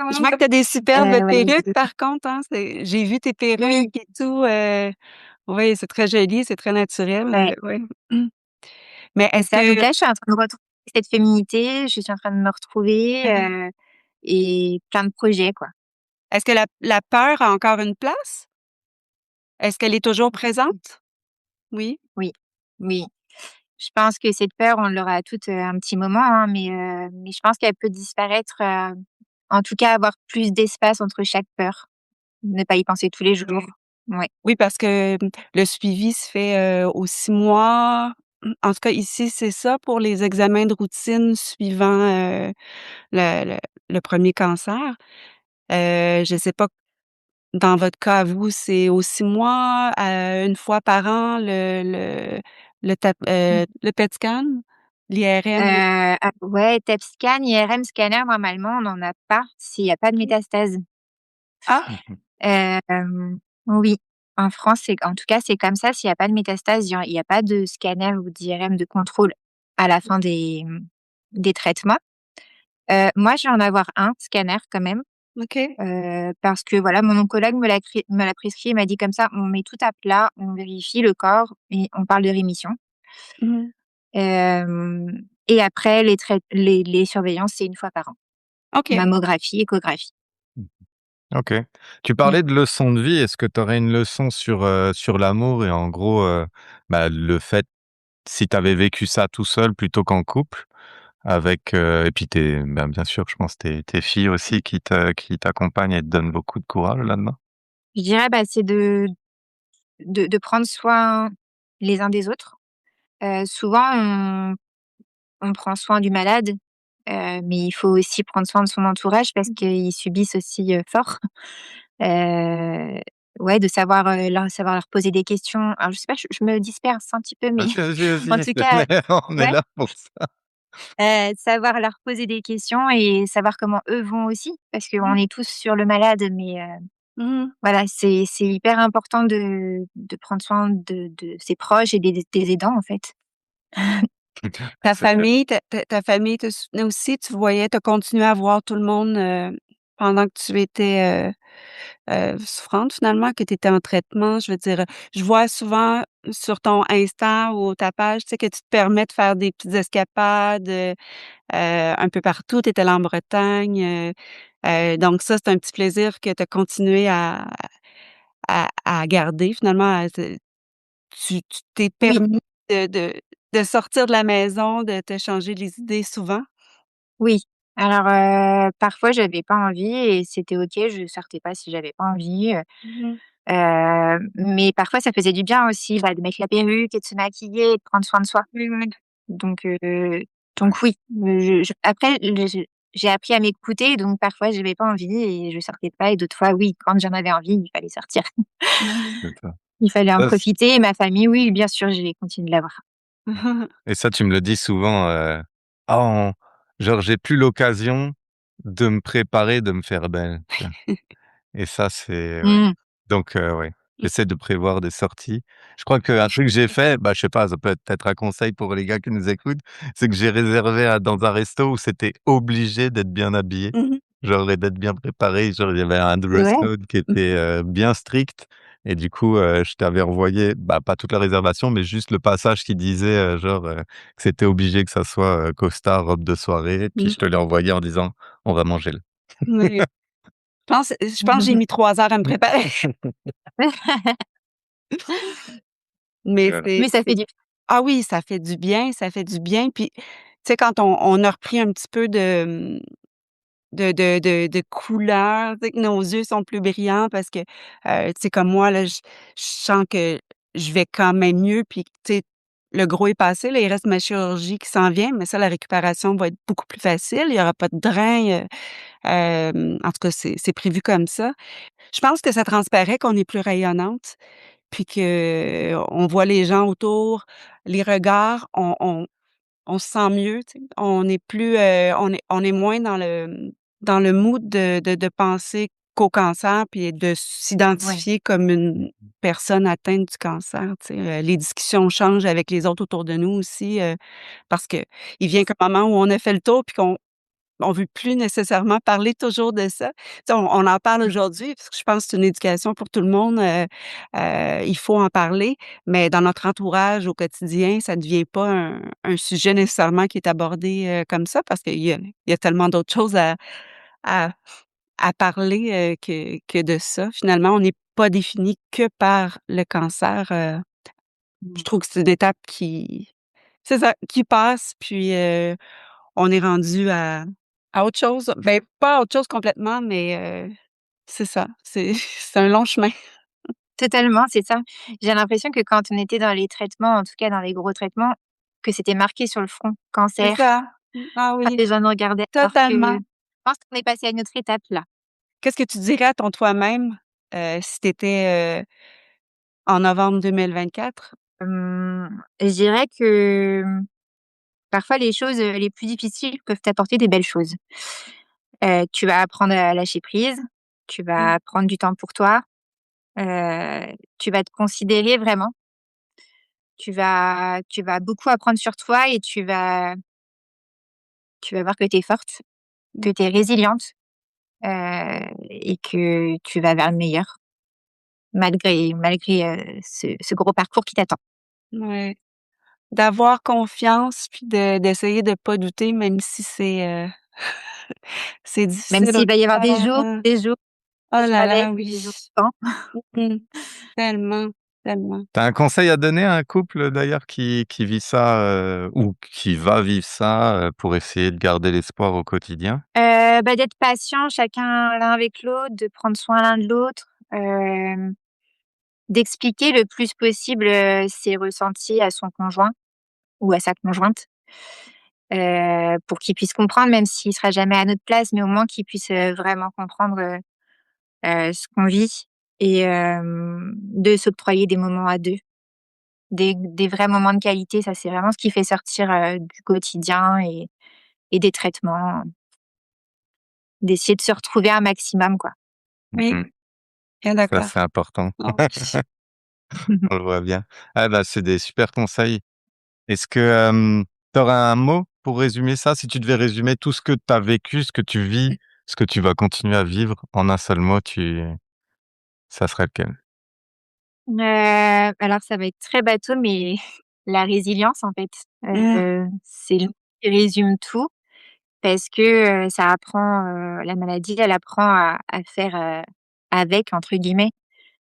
C: Longs
A: vois que
C: comme
A: tu as des superbes
C: voilà,
A: perruques par contre, hein, j'ai vu tes
C: oui,
A: perruques et tout, oui, c'est très joli, c'est très naturel,
C: ouais,
A: ouais. Mais
C: c'est
A: est-ce
C: ça. Donc
A: que
C: là, je suis en train de retrouver cette féminité, je suis en train de me retrouver,
A: mmh
C: et plein de projets, quoi.
A: est-ce que la peur a encore une place? Est-ce qu'elle est toujours présente? Oui?
C: Oui, oui. Je pense que cette peur, on l'aura toute, un petit moment, hein, mais je pense qu'elle peut disparaître, en tout cas avoir plus d'espace entre chaque peur. Ne pas y penser tous les jours.
A: Ouais.
C: Ouais.
A: Oui, parce que, le suivi se fait, aux 6 mois. En tout cas, ici, c'est ça pour les examens de routine suivant, le le 1 cancer. Je sais pas, dans votre cas à vous, c'est aux 6 mois, 1 fois par an,
C: Mmh.
A: le PET scan, l'IRM?
C: Ah ouais, TEP scan, IRM scanner, normalement, on n'en a pas s'il y a pas de métastase.
A: Ah!
B: Mmh.
C: Oui, en France, c'est en tout cas, c'est comme ça. S'il y a pas de métastase, il y a pas de scanner ou d'IRM de contrôle à la fin des traitements. Moi, je vais en avoir un scanner quand même,
A: OK.
C: parce que voilà, mon oncologue me l'a prescrit. Il m'a dit comme ça: «On met tout à plat, on vérifie le corps et on parle de rémission».
A: Mmh.
C: Et après les surveillances, c'est 1 fois par an.
A: OK.
C: Mammographie, échographie.
B: OK. Tu
C: Mmh.
B: parlais de leçon de vie. Est-ce que tu aurais une leçon sur l'amour et en gros, bah, le fait si tu avais vécu ça tout seul plutôt qu'en couple, avec, et puis bien sûr, je pense tes filles aussi qui t'accompagnent et te donnent beaucoup de courage là-dedans?
C: Je dirais, c'est de prendre soin les uns des autres. Souvent on prend soin du malade, mais il faut aussi prendre soin de son entourage parce qu'ils subissent aussi, fort. Heu, ouais, de savoir leur poser des questions. Alors je sais pas, je me disperse un petit peu, mais
B: Vas-y, vas-y,
C: en
B: vas-y,
C: tout cas,
B: on est
C: ouais,
B: là pour ça.
C: savoir leur poser des questions et savoir comment eux vont aussi, parce qu'on est tous sur le malade, mais
A: Mmh.
C: voilà, c'est hyper important de prendre soin de ses proches et des aidants, en fait.
A: Ta
B: C'est
A: famille ta famille te soutenait aussi? Tu voyais tu continué à voir tout le monde, pendant que tu étais, souffrante finalement, que tu étais en traitement? Je veux dire, je vois souvent sur ton Insta ou ta page, tu sais, que tu te permets de faire des petites escapades, un peu partout. Tu étais allée en Bretagne, donc ça, c'est un petit plaisir que tu as continué à garder finalement, à te tu t'es
C: Oui,
A: permis de sortir de la maison, de te changer les idées souvent?
C: oui. Alors, parfois j'avais pas envie et c'était OK, je sortais pas si j'avais pas envie,
A: Mmh.
C: mais parfois ça faisait du bien aussi, de mettre la perruque et de se maquiller et de prendre soin de soi.
A: Oui, oui.
C: Donc oui, je après j'ai appris à m'écouter, donc parfois j'avais pas envie et je sortais pas et d'autres fois oui, quand j'en avais envie, il fallait sortir.
B: c'est ça.
C: Il fallait en
B: Ça c
C: profiter et ma famille, oui, bien sûr, j'ai continué de l'avoir.
B: et ça, tu me le dis souvent, «Ah on genre j'ai plus l'occasion de me préparer, de me faire belle», tu vois? Et ça, c'est ouais.
C: Mmh.
B: Donc ouais, j'essaie de prévoir des sorties. Je crois qu'un truc que j'ai fait, je sais pas, ça peut être un conseil pour les gars qui nous écoutent, c'est que j'ai réservé dans un resto où c'était obligé d'être bien habillé,
A: Mmh mh.
B: genre et d'être bien préparé. Genre, il y avait un
C: C'est
B: dress
C: vrai?
B: code qui était, bien strict et du coup, je t'avais envoyé, pas toute la réservation, mais juste le passage qui disait, que c'était obligé que ça soit, costard, robe de soirée, puis
A: Mmh.
B: je te l'ai envoyé en disant: «On va manger là».
A: Oui. Je pense que j'ai mis 3 heures à me préparer, mais
B: Voilà.
C: Mais ça fait
A: c'est
C: du
A: ah oui, ça fait du bien, ça fait du bien. Puis, tu sais, quand on a repris un petit peu de couleur, tu sais, que nos yeux sont plus brillants parce que, tu sais, comme moi, là, je sens que je vais quand même mieux puis, tu sais, le gros est passé, là, il reste ma chirurgie qui s'en vient, mais ça, la récupération va être beaucoup plus facile. Il y aura pas de drain, en tout cas, c'est prévu comme ça. Je pense que ça transparaît qu'on est plus rayonnante, puis qu'on voit les gens autour, les regards, on se sent mieux, tu sais. On est plus, on est moins dans le mood de penser qu'au cancer puis de
C: ouais,
A: s'identifier comme une personne atteinte du cancer, tu sais. Les discussions changent avec les autres autour de nous aussi, parce qu'il vient qu'un moment où on a fait le tour puis qu'on veut plus nécessairement parler toujours de ça. Tu sais, on en parle aujourd'hui parce que je pense que c'est une éducation pour tout le monde, il faut en parler, mais dans notre entourage au quotidien, ça ne devient pas un sujet nécessairement qui est abordé, comme ça parce qu'il y a tellement d'autres choses à à parler, que de ça. Finalement, on n'est pas défini que par le cancer, je
C: mmh,
A: trouve que c'est une étape qui c'est ça, qui passe puis, on est rendu à autre chose. Ben, pas à autre chose complètement, mais c'est ça, c'est c'est un long chemin.
C: totalement, c'est ça. J'ai l'impression que quand on était dans les traitements, en tout cas dans les gros traitements, que c'était marqué sur le front:
A: C'est
C: «Cancer».
A: ça. Ah
C: Ah,
A: oui,
C: les gens nous regardaient alors que
A: totalement.
C: je pense qu'on est passé à une autre étape là.
A: Qu'est-ce que tu dirais à ton toi-même, si tu étais, en novembre 2024?
C: Je dirais que, parfois les choses, les plus difficiles peuvent t'apporter des belles choses. Tu vas apprendre à lâcher prise, tu
A: Mmh,
C: vas prendre du temps pour toi, tu vas te considérer vraiment, tu vas beaucoup apprendre sur toi et tu vas voir que tu es forte,
A: mmh,
C: que tu es résiliente, et que tu vas vers le meilleur malgré, ce gros parcours qui t'attend.
A: ouais. D'avoir confiance puis d'essayer de pas douter même si c'est
C: Même
A: difficile au
C: s'il va y avoir
A: départ, hein.
C: des jours
A: Oh
C: de
A: là
C: joie avec
A: là,
C: et
A: oui.
C: des jours sans.
A: Mmh, tellement. tellement.
B: Tu un conseil à donner à un couple d'ailleurs qui vit ça, ou qui va vivre ça, pour essayer de garder l'espoir au quotidien?
C: D'être patient chacun l'un avec l'autre, de prendre soin l'un de l'autre, d'expliquer le plus possible, ses ressentis à son conjoint ou à sa conjointe, pour qu'il puisse comprendre, même s'il sera jamais à notre place, mais au moins qu'il puisse, vraiment comprendre, ce qu'on vit et de s'octroyer des moments à 2, des vrais moments de qualité. Ça, c'est vraiment ce qui fait sortir, du quotidien et des traitements, d'essayer de se retrouver un maximum, quoi.
A: Oui,
B: Mmh.
A: bien
B: Ça,
A: d'accord.
B: c'est important.
A: Oh oui.
B: On le voit bien. Ah bah, c'est des super conseils. Est-ce que, tu aurais un mot pour résumer ça? Si tu devais résumer tout ce que tu as vécu, ce que tu vis, ce que tu vas continuer à vivre en un seul mot, ça serait lequel?
C: Alors ça va être très bateau, mais la résilience, en fait,
A: Mmh.
C: c'est le mot qui résume tout parce que, ça apprend, la maladie, elle apprend à faire, «avec» entre guillemets,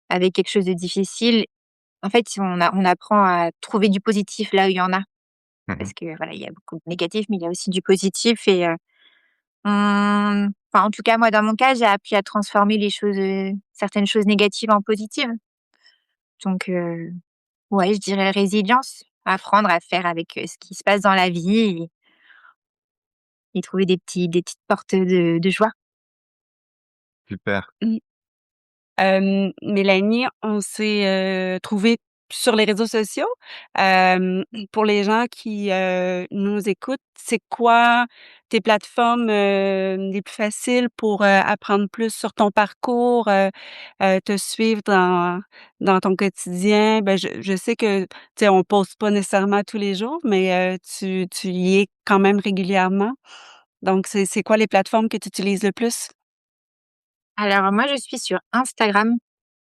C: avec quelque chose de difficile. En fait, on apprend à trouver du positif là où il y en a.
B: Mmh mh.
C: Parce que voilà, il y a beaucoup de négatifs, mais il y a aussi du positif et en tout cas, moi, dans mon cas, j'ai appris à transformer les choses, certaines choses négatives en positives. Donc ouais, je dirais résilience, apprendre à faire avec, ce qui se passe dans la vie et trouver des petites portes de joie.
B: Super.
A: Mmh. Mélanie, on s'est, trouvées sur les réseaux sociaux. Pour les gens qui, nous écoutent, c'est quoi tes plateformes, les plus faciles pour, apprendre plus sur ton parcours, te suivre dans ton quotidien? Ben, je sais que, tu sais, on poste pas nécessairement tous les jours, mais, tu y es quand même régulièrement. Donc c'est quoi les plateformes que tu utilises le plus?
C: Alors moi, je suis sur Instagram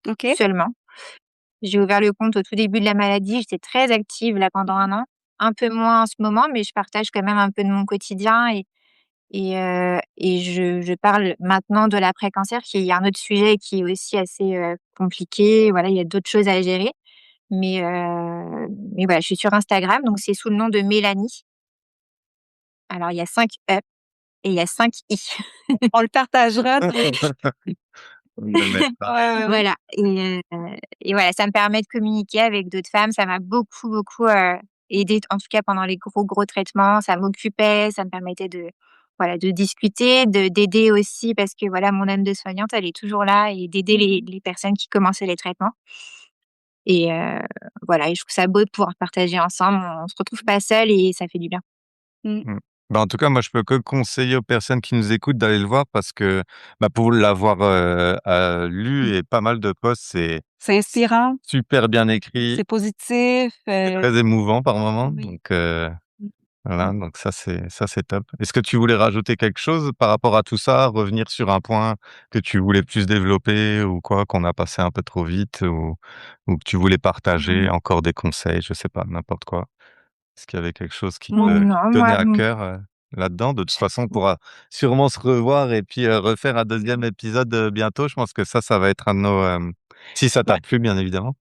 A: OK.
C: seulement. J'ai ouvert le compte au tout début de la maladie, j'étais très active là pendant 1 an. Un peu moins en ce moment, mais je partage quand même un peu de mon quotidien et je parle maintenant de l'après-cancer qui est un autre sujet qui est aussi assez, compliqué. Voilà, il y a d'autres choses à gérer. Mais voilà, je suis sur Instagram, donc c'est sous le nom de Mélanie. Alors il y a 5 E et il y a 5 I.
A: On le partagera donc
B: On le mettra.
A: ouais, ouais, ouais.
C: Voilà et voilà, ça me permet de communiquer avec d'autres femmes. Ça m'a beaucoup, beaucoup, aidée, en tout cas pendant les gros, gros traitements. Ça m'occupait, ça me permettait de, voilà, de discuter, d'aider aussi parce que voilà, mon âme de soignante, elle est toujours là et d'aider
A: Mmh
C: les personnes qui commençaient les traitements et voilà et je trouve ça beau de pouvoir partager ensemble. On se retrouve pas seul et ça fait du bien.
A: mh.
B: Mmh. Bah, en tout cas, moi, je peux que conseiller aux personnes qui nous écoutent d'aller le voir parce que, bah, pour l'avoir, lu
A: Mmh.
B: et pas mal de posts, c'est
A: C'est inspirant,
B: super bien écrit,
A: c'est positif,
B: c'est très émouvant par moments,
A: oui.
B: donc
A: Mmh.
B: voilà,
A: Mmh.
B: donc ça c'est top. Est-ce que tu voulais rajouter quelque chose par rapport à tout ça? Revenir sur un point que tu voulais plus développer ou quoi, qu'on a passé un peu trop vite ou que tu voulais partager,
A: Mmh.
B: encore des conseils, je sais pas, n'importe quoi? Est-ce qu'il y avait quelque chose qui
C: Non,
B: te tenait
C: moi,
B: à cœur, là-dedans? De toute façon, on pourra sûrement se revoir et puis, refaire un deuxième épisode, bientôt. Je pense que ça va être un de nos, si ça t'a
A: Ouais.
B: plu, bien évidemment.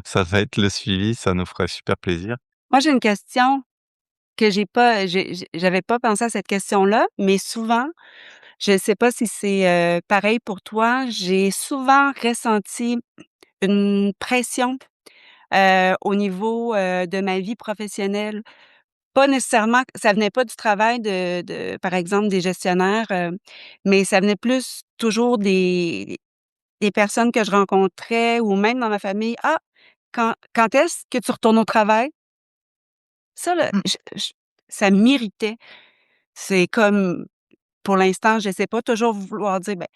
B: Ça va être le suivi, ça nous ferait super plaisir.
A: Moi, j'ai une question que j'avais pas pensé à cette question-là, mais souvent, je sais pas si c'est, pareil pour toi, j'ai souvent ressenti une pression, au niveau, de ma vie professionnelle. Pas nécessairement ça venait pas du travail de par exemple, des gestionnaires, mais ça venait plus toujours des personnes que je rencontrais ou même dans ma famille. «Ah, quand est-ce que tu retournes au travail?» Ça là,
C: mmh,
A: je ça m'irritait. C'est comme, pour l'instant, je sais pas, toujours vouloir dire, ben,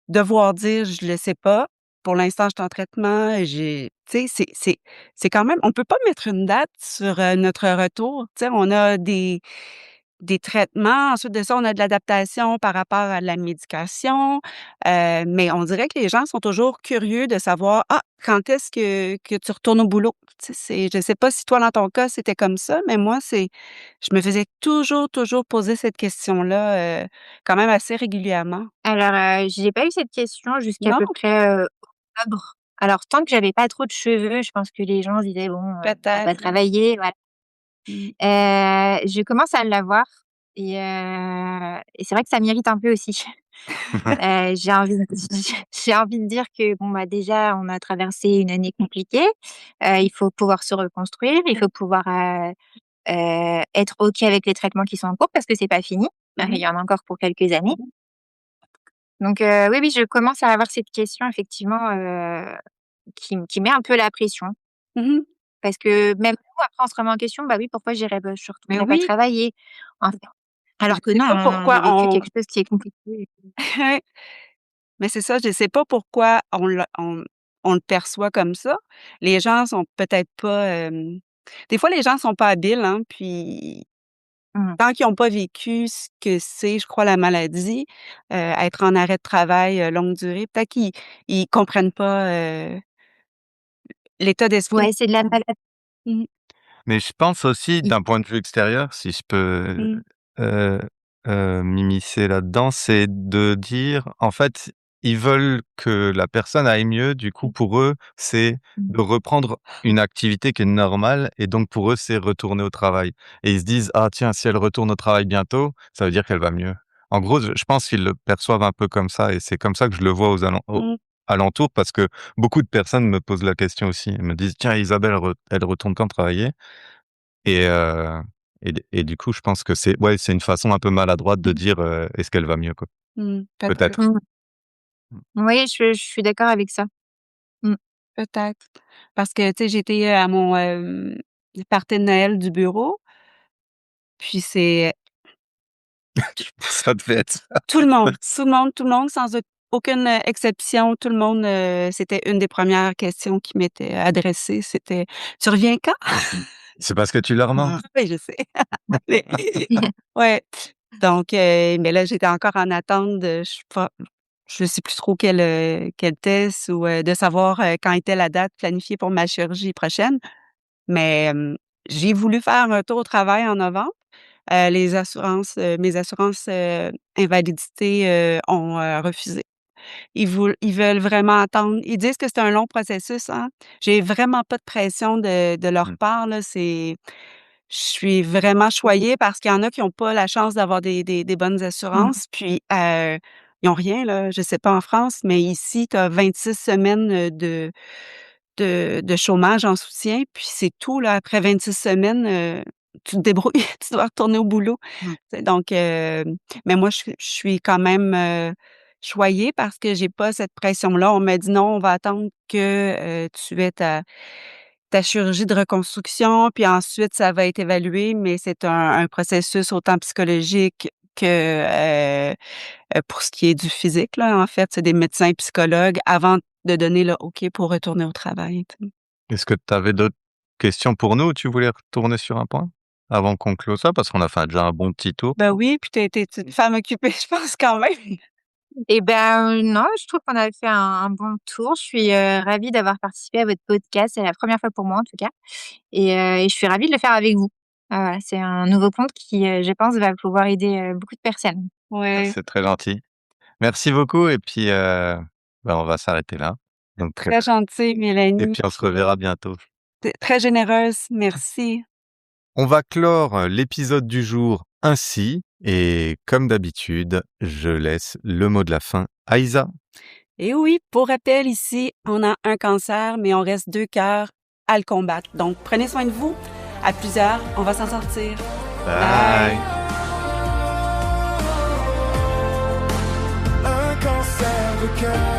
A: devoir dire: «Je le sais pas. Pour l'instant, je suis en traitement». J'ai tu sais, c'est quand même on peut pas mettre une date sur, notre retour. Tu sais, on a des traitements, ensuite de ça, on a de l'adaptation par rapport à la médication, mais on dirait que les gens sont toujours curieux de savoir: «Ah, quand est-ce que tu retournes au boulot?» Tu sais, je sais pas si toi, dans ton cas, c'était comme ça, mais moi, je me faisais toujours, toujours poser cette question-là, quand même assez régulièrement.
C: alors, j'ai pas eu cette question jusqu'à
A: Non?
C: peu près, octobre. Alors tant que j'avais pas trop de cheveux, je pense que les gens se disaient: «Bon, elle va pas
A: Peut-être.
C: travailler», voilà.
A: Mmh.
C: Je commence à l'avoir et c'est vrai que ça m'irrite un peu aussi. J'ai envie de j'ai envie de dire que bon, bah, déjà, on a traversé une année compliquée, il faut pouvoir se reconstruire, il faut pouvoir, être OK avec les traitements qui sont en cours parce que c'est pas fini. Il
A: Mmh.
C: y en a encore pour quelques années. Donc oui, oui, je commence à avoir cette question effectivement, qui met un peu la pression
A: Mmh.
C: parce que même nous, après, on se remet en question: «Bah oui, pourquoi je
A: Mais
C: retournerais pas
A: oui,
C: travailler?» en fait,
A: je
C: alors que
A: sais
C: non,
A: pas
C: on
A: pourquoi
C: a vécu quelque chose qui est compliqué.
A: mais c'est ça, je sais pas pourquoi on le perçoit comme ça. Les gens sont peut-être pas, des fois les gens sont pas habiles, hein, puis
C: Mmh.
A: tant qu'ils ont pas vécu ce que c'est, je crois, la maladie, être en arrêt de travail, longue durée, peut-être qu'ils comprennent pas, l'état d'esprit.
C: Ouais, c'est de la maladie.
A: Mmh.
B: Mais je pense aussi,
C: Il
B: d'un point de vue extérieur, si je peux,
A: Mmh.
B: heu m'immiscer là-dedans, c'est de dire, en fait, ils veulent que la personne aille mieux. Du coup, pour eux, c'est
C: Mmh.
B: de reprendre une activité qui est normale et donc pour eux, c'est retourner au travail et ils se disent: «Ah tiens, si elle retourne au travail bientôt, ça veut dire qu'elle va mieux». En gros, je pense qu'ils le perçoivent un peu comme ça et c'est comme ça que je le vois aux
A: Mmh.
B: alentours parce que beaucoup de personnes me posent la question aussi. Ils me disent: «Tiens, Isabelle, elle retourne quand travailler?» Et du coup, je pense que c'est une façon un peu maladroite de dire, «Est-ce qu'elle va mieux?» quoi.
A: Peut-être,
B: Peut-être.
C: Mmh.
B: Mmh.
C: Oui, je suis d'accord avec ça. Mmh.
A: peut-être. Parce que, tu sais, j'étais à mon, party de Noël du bureau, puis c'est
B: Ça devait être ça.
A: tout le monde, tout le monde, tout le monde sans aucune, exception, tout le monde, c'était une des premières questions qui m'était adressée, c'était: «Tu reviens quand?»
B: C'est parce que tu leur mens.
A: Oui, je sais. Mais ouais, donc mais là, j'étais encore en attente de je sais plus trop quel test ou de savoir, quand était la date planifiée pour ma chirurgie prochaine. Mais j'ai voulu faire un retour au travail en novembre. Mes assurances, invalidité, ont, refusé. Ils veulent vraiment attendre. Ils disent que c'est un long processus, hein. J'ai vraiment pas de pression de leur
B: Mmh.
A: part, là. Je suis vraiment choyée parce qu'il y en a qui ont pas la chance d'avoir des bonnes
C: Mmh.
A: assurances, puis, ils ont rien, là. Je sais pas en France, mais ici, tu as 26 semaines, de chômage en soutien, puis c'est tout, là. Après 26 semaines, tu te débrouilles, tu dois retourner au boulot.
C: Mmh.
A: Tu sais, donc mais moi, je suis quand même, choyée parce que j'ai pas cette pression-là. On m'a dit: «Non, on va attendre que, tu aies ta chirurgie de reconstruction, puis ensuite ça va être évalué», mais c'est un processus autant psychologique que, pour ce qui est du physique, là, en fait. C'est des médecins et psychologues avant de donner le OK pour retourner au travail, tu sais.
B: Est-ce que tu avais d'autres questions pour nous ou tu voulais retourner sur un point? Avant qu'on close ça, parce qu'on a fait déjà un bon petit tour.
A: Ben oui, puis tu es une femme occupée, je pense quand même.
C: Et ben, non, je trouve qu'on a fait un bon tour. Je suis, ravie d'avoir participé à votre podcast. C'est la première fois pour moi, en tout cas et je suis ravie de le faire avec vous. Voilà, c'est un nouveau compte qui, je pense, va pouvoir aider, beaucoup de personnes.
A: Ouais,
B: C'est très gentil. Merci beaucoup et puis, on va s'arrêter là. Donc
A: très gentille,
B: et
A: Mélanie.
B: puis on se reverra bientôt.
A: Tu très généreuse, merci.
B: On va clore l'épisode du jour ainsi et comme d'habitude, je laisse le mot de la fin à Isa.
A: Et oui, pour rappel, ici, on a un cancer, mais on reste 2 cœurs à le combattre. Donc, prenez soin de vous. À plusieurs, on va s'en sortir. Bye.
B: Bye.
D: Un cancer de cœur.